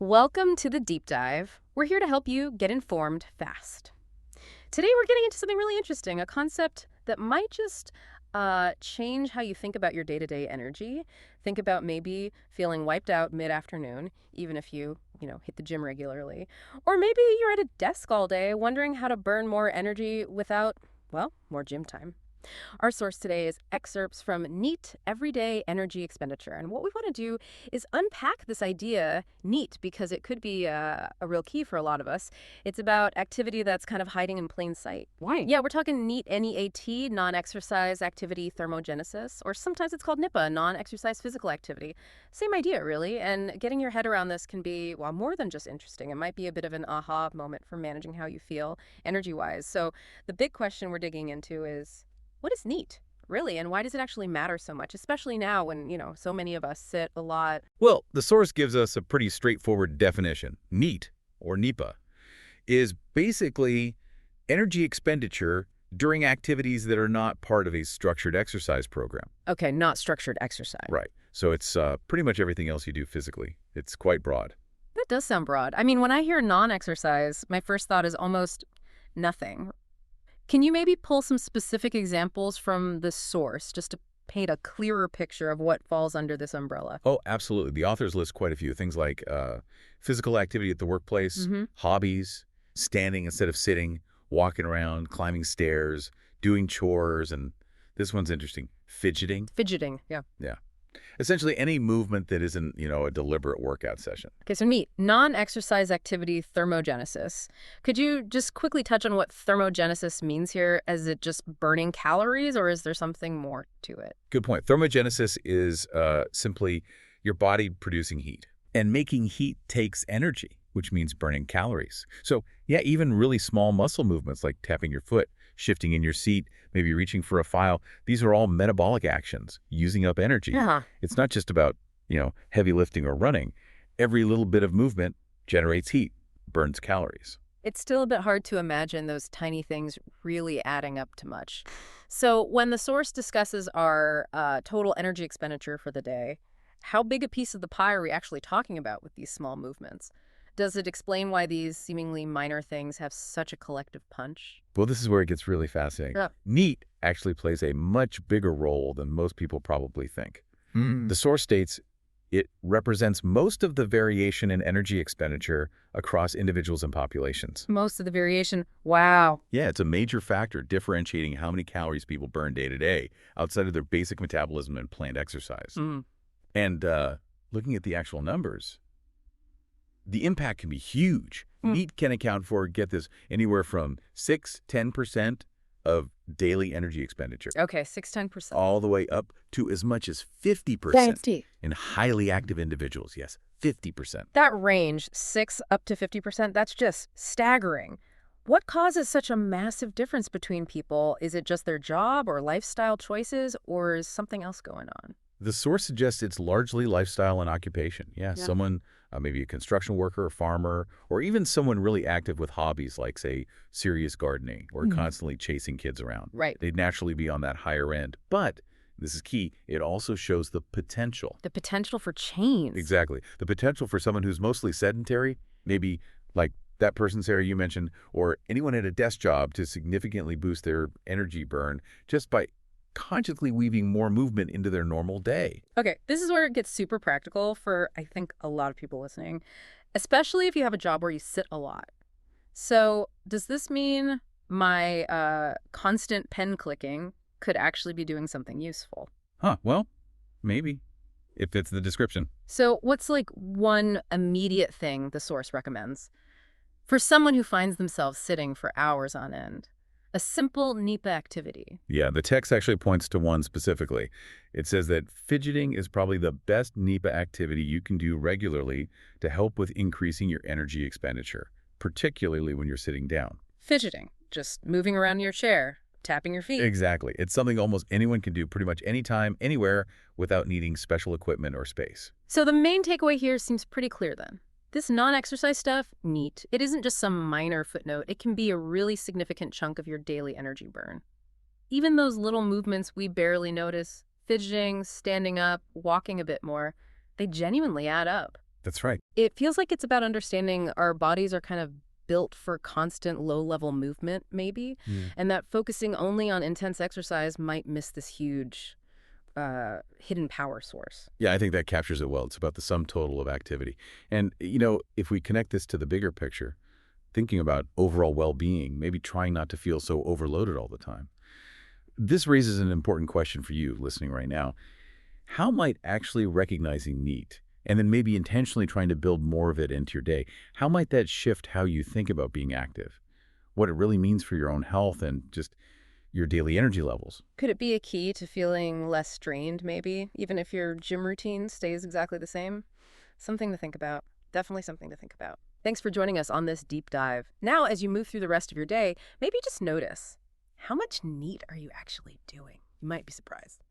Welcome to the deep dive. We're here to help you get informed fast. Today we're getting into something really interesting, a concept that might just change how you think about your day-to-day energy. Think about maybe feeling wiped out mid-afternoon, even if you hit the gym regularly. Or maybe you're at a desk all day wondering how to burn more energy without, well, more gym time. Our source today is excerpts from Neat Everyday Energy Expenditure. And what we want to do is unpack this idea, neat, because it could be a real key for a lot of us. It's about activity that's kind of hiding in plain sight. Why? Yeah, we're talking NEAT, N-E-A-T, non-exercise activity thermogenesis, or sometimes it's called NEPA, non-exercise physical activity. Same idea, really. And getting your head around this can be, well, more than just interesting. It might be a bit of an aha moment for managing how you feel energy-wise. So the big question we're digging into is, what is neat, really, and why does it actually matter so much, especially now when so many of us sit a lot? Well, the source gives us a pretty straightforward definition. NEAT, or NEPA, is basically energy expenditure during activities that are not part of a structured exercise program. Okay, not structured exercise. Right. So it's pretty much everything else you do physically. It's quite broad. That does sound broad. I mean, when I hear non-exercise, my first thought is almost nothing. Can you maybe pull some specific examples from the source just to paint a clearer picture of what falls under this umbrella? Oh, absolutely. The authors list quite a few things like physical activity at the workplace, hobbies, standing instead of sitting, walking around, climbing stairs, doing chores, and this one's interesting, fidgeting. Fidgeting, yeah. Yeah. Essentially any movement that isn't, a deliberate workout session. Okay, so neat. Non-exercise activity thermogenesis. Could you just quickly touch on what thermogenesis means here? Is it just burning calories, or is there something more to it? Good point. Thermogenesis is simply your body producing heat. And making heat takes energy, which means burning calories. So, yeah, even really small muscle movements like tapping your foot, shifting in your seat, maybe reaching for a file, these are all metabolic actions, using up energy. Yeah. It's not just about, heavy lifting or running. Every little bit of movement generates heat, burns calories. It's still a bit hard to imagine those tiny things really adding up to much. So when the source discusses our total energy expenditure for the day, how big a piece of the pie are we actually talking about with these small movements? Does it explain why these seemingly minor things have such a collective punch? Well, this is where it gets really fascinating. Yeah. NEAT actually plays a much bigger role than most people probably think. The source states it represents most of the variation in energy expenditure across individuals and populations. Most of the variation. Wow. Yeah, it's a major factor differentiating how many calories people burn day to day outside of their basic metabolism and planned exercise. And looking at the actual numbers, the impact can be huge. NEAT can account for, get this, anywhere from 6–10% of daily energy expenditure. Okay, 6–10%. All the way up to as much as 50% Fancy. in highly active individuals. Yes, 50%. That range, 6 up to 50%, that's just staggering. What causes such a massive difference between people? Is it just their job or lifestyle choices, or is something else going on? The source suggests it's largely lifestyle and occupation. Yeah. Someone, maybe a construction worker, a farmer, or even someone really active with hobbies like, say, serious gardening or constantly chasing kids around. Right. They'd naturally be on that higher end. But this is key. It also shows the potential. The potential for change. Exactly. The potential for someone who's mostly sedentary, maybe like that person, Sarah, you mentioned, or anyone at a desk job to significantly boost their energy burn just by consciously weaving more movement into their normal day. Okay, this is where it gets super practical for, I think, a lot of people listening, especially if you have a job where you sit a lot. So does this mean my constant pen clicking could actually be doing something useful? Well, maybe. It fits the description. So what's like one immediate thing the source recommends? For someone who finds themselves sitting for hours on end, a simple NEPA activity. Yeah, the text actually points to one specifically. It says that fidgeting is probably the best NEPA activity you can do regularly to help with increasing your energy expenditure, particularly when you're sitting down. Fidgeting, just moving around in your chair, tapping your feet. Exactly. It's something almost anyone can do pretty much anytime, anywhere, without needing special equipment or space. So the main takeaway here seems pretty clear then. This non-exercise stuff, neat. It isn't just some minor footnote. It can be a really significant chunk of your daily energy burn. Even those little movements we barely notice, fidgeting, standing up, walking a bit more, they genuinely add up. That's right. It feels like it's about understanding our bodies are kind of built for constant low-level movement, maybe, Yeah. and that focusing only on intense exercise might miss this huge hidden power source. Yeah, I think that captures it well. It's about the sum total of activity. And, if we connect this to the bigger picture, thinking about overall well-being, maybe trying not to feel so overloaded all the time. This raises an important question for you listening right now. How might actually recognizing need and then maybe intentionally trying to build more of it into your day, how might that shift how you think about being active? What it really means for your own health and just your daily energy levels? Could it be a key to feeling less strained, maybe, even if your gym routine stays exactly the same? Something to think about. Definitely something to think about. Thanks for joining us on this deep dive. Now, as you move through the rest of your day, maybe just notice, how much NEAT are you actually doing? You might be surprised.